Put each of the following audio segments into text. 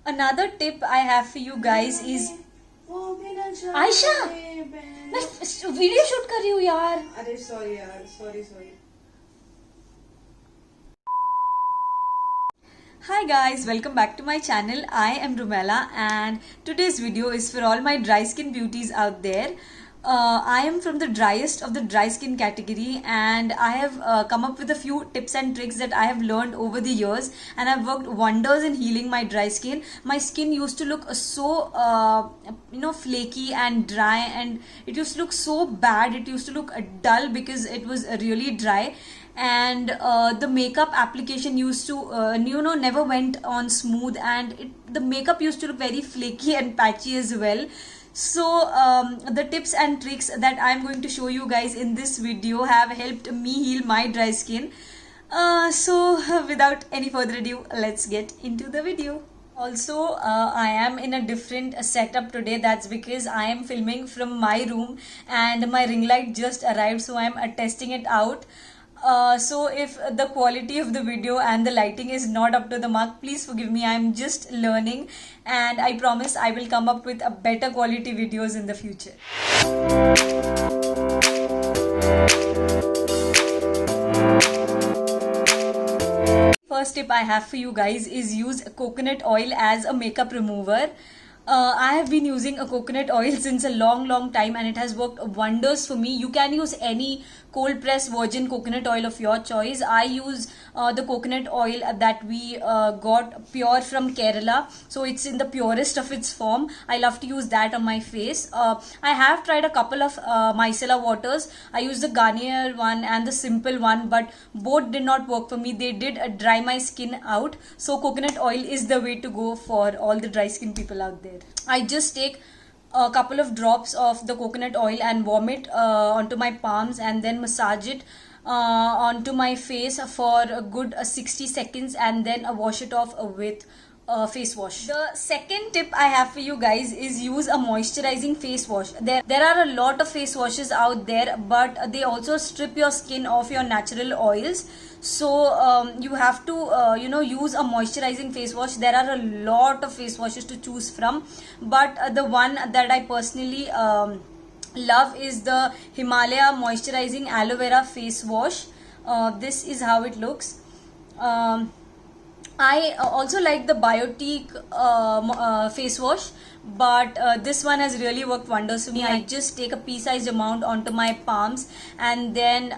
Another tip I have for you guys is Ayesha मैं video shoot कर रही हूँ यार. अरे सॉरी यार, sorry. Hi guys, welcome back to my channel. I am Rumela and today's video is for all my dry skin beauties out there. I am from the driest of the dry skin category and I have come up with a few tips and tricks that I have learned over the years and have worked wonders in healing my dry skin. My skin used to look so flaky and dry, and it used to look so bad. It used to look dull because it was really dry, and the makeup application used to never went on smooth, and the makeup used to look very flaky and patchy as well. So the tips and tricks that I'm going to show you guys in this video have helped me heal my dry skin. So without any further ado, let's get into the video. Also, I am in a different setup today. That's because I am filming from my room and my ring light just arrived, so I am testing it out. So if the quality of the video and the lighting is not up to the mark, please forgive me. I'm just learning and I promise I will come up with a better quality videos in the future. First tip I have for you guys is use coconut oil as a makeup remover. I have been using a coconut oil since a long time and it has worked wonders for me. You can use any cold pressed virgin coconut oil of your choice. I use the coconut oil that we got pure from Kerala, so it's in the purest of its form. I love to use that on my face. I have tried a couple of micellar waters. I used the Garnier one and the simple one, but both did not work for me. They did dry my skin out, so coconut oil is the way to go for all the dry skin people out there. I just take a couple of drops of the coconut oil and warm it onto my palms and then massage it onto my face for a good 60 seconds and then wash it off with face wash. The second tip I have for you guys is use a moisturizing face wash. There are a lot of face washes out there, but they also strip your skin of your natural oils. So you have to use a moisturizing face wash. There are a lot of face washes to choose from, but the one that I personally love is the Himalaya moisturizing aloe vera face wash. This is how it looks. I also like the Biotique face wash, but this one has really worked wonders for me. I just take a pea-sized amount onto my palms and then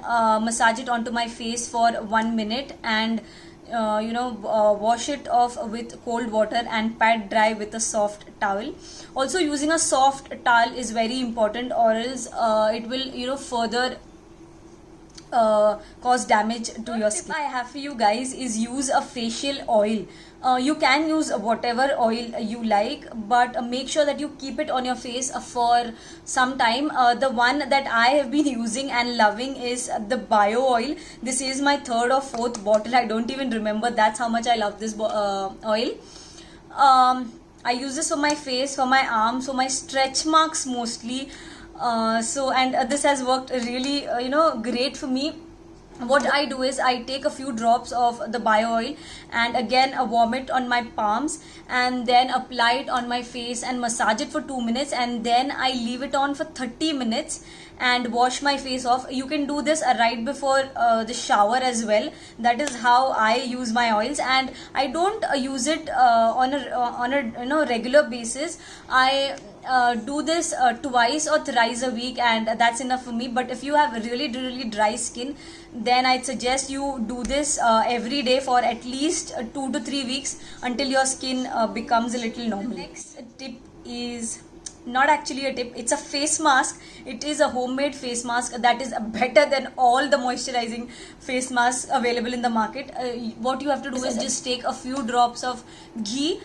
massage it onto my face for 1 minute and wash it off with cold water and pat dry with a soft towel. Also, using a soft towel is very important, or else it will further cause damage to your skin. I have for you guys is use a facial oil. You can use whatever oil you like, but make sure that you keep it on your face for some time. The one that I have been using and loving is the bio oil. This is my third or fourth bottle. I don't even remember. That's how much I love this oil. I use this for my face, for my arms, for my stretch marks mostly. This has worked really great for me. What I do is I take a few drops of the bio oil and again warm it on my palms and then apply it on my face and massage it for 2 minutes, and then I leave it on for 30 minutes and wash my face off. You can do this right before the shower as well. That is how I use my oils, and I don't use it on a regular basis. I do this twice or thrice a week, and that's enough for me. But if you have really dry skin, then I'd suggest you do this every day for at least 2 to 3 weeks until your skin becomes a little normal. The next tip is not actually a tip, it's a face mask. It is a homemade face mask that is better than all the moisturizing face masks available in the market. What you have to do is just take a few drops of ghee.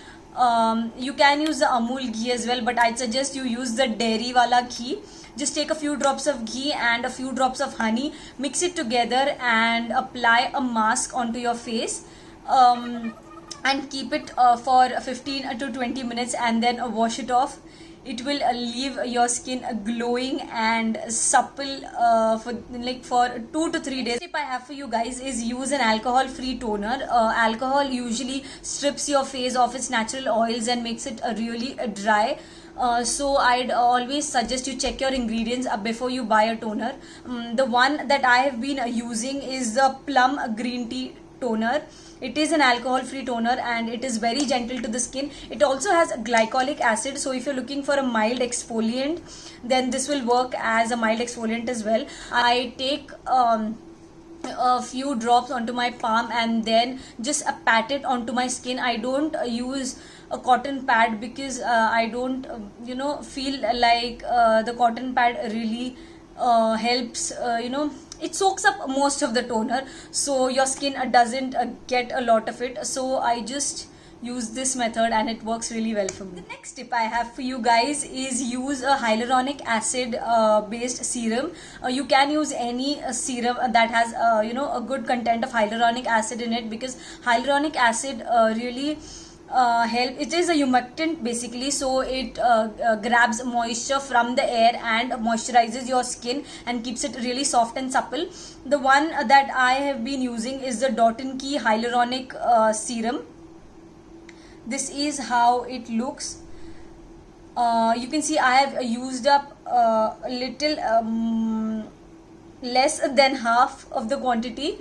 You can use the Amul ghee as well, but I'd suggest you use the dairy wala ghee. Just take a few drops of ghee and a few drops of honey, mix it together and apply a mask onto your face. And keep it for 15 to 20 minutes and then wash it off. it will leave your skin glowing and supple for 2 to 3 days. Tip I have for you guys is use an alcohol free toner. Alcohol usually strips your face of its natural oils and makes it really dry. So I'd always suggest you check your ingredients before you buy a toner. The one that I have been using is the plum green tea toner. It is an alcohol free toner and it is very gentle to the skin. It also has glycolic acid, so if you're looking for a mild exfoliant, then this will work as a mild exfoliant as well. I take a few drops onto my palm and then just pat it onto my skin. I don't use a cotton pad because I don't feel like the cotton pad really helps. It soaks up most of the toner, so your skin doesn't get a lot of it. So I just use this method and it works really well for me. The next tip I have for you guys is use a hyaluronic acid based serum. You can use any serum that has a good content of hyaluronic acid in it, because hyaluronic acid really help. It is a humectant basically, so it grabs moisture from the air and moisturizes your skin and keeps it really soft and supple. The one that I have been using is the Dot & Key hyaluronic serum. This is how it looks. You can see I have used up a little less than half of the quantity.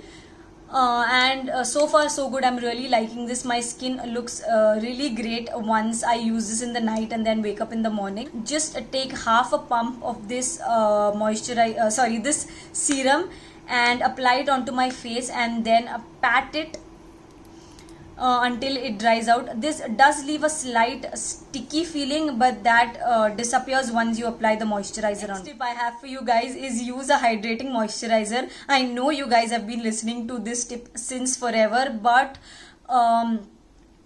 And so far so good. I'm really liking this. My skin looks really great once I use this in the night and then wake up in the morning. Just take half a pump of this this serum and apply it onto my face and then pat it until it dries out. This does leave a slight sticky feeling, but that disappears once you apply the moisturizer on. Next tip I have for you guys is use a hydrating moisturizer. I know you guys have been listening to this tip since forever, but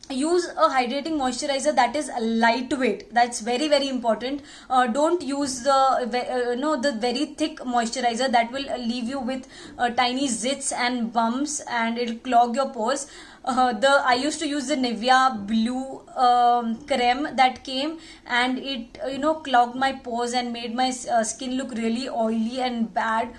use a hydrating moisturizer that is lightweight. That's very very important. Don't use the very thick moisturizer that will leave you with tiny zits and bumps and it'll clog your pores. I used to use the Nivea blue creme that came, and it clogged my pores and made my skin look really oily and bad.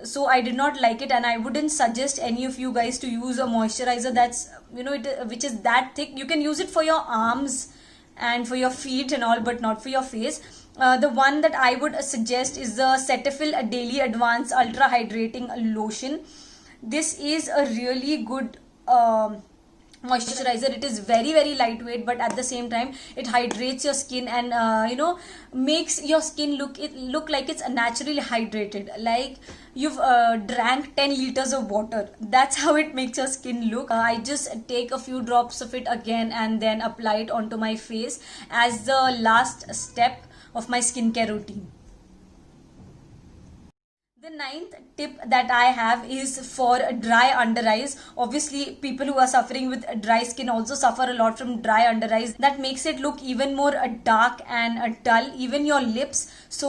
So I did not like it, and I wouldn't suggest any of you guys to use a moisturizer that's which is that thick. You can use it for your arms and for your feet and all, but not for your face. The one that I would suggest is the Cetaphil Daily Advanced Ultra Hydrating Lotion. This is a really good moisturizer. It is very very lightweight, but at the same time it hydrates your skin and makes your skin look like it's naturally hydrated, like you've drank 10 liters of water. That's how it makes your skin look. I just take a few drops of it again and then apply it onto my face as the last step of my skincare routine. The ninth tip that I have is for dry under eyes. Obviously, people who are suffering with dry skin also suffer a lot from dry under eyes. That makes it look even more dark and dull, even your lips. So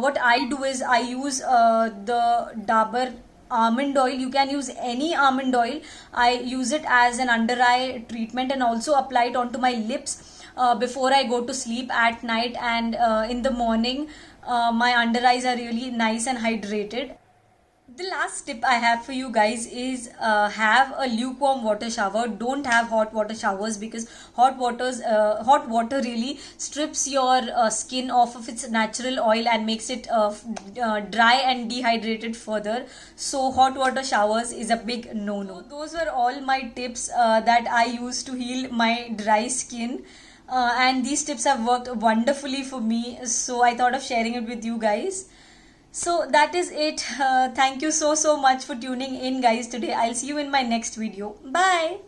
what I do is I use the Dabur almond oil. You can use any almond oil. I use it as an under eye treatment and also apply it onto my lips before I go to sleep at night, and in the morning my under eyes are really nice and hydrated. The last tip I have for you guys is have a lukewarm water shower. Don't have hot water showers, because hot water really strips your skin off of its natural oil and makes it dry and dehydrated further. So hot water showers is a big no-no. Those were all my tips that I use to heal my dry skin. And these tips have worked wonderfully for me, so I thought of sharing it with you guys. So that is it. Thank you so much for tuning in guys today. I'll see you in my next video. Bye.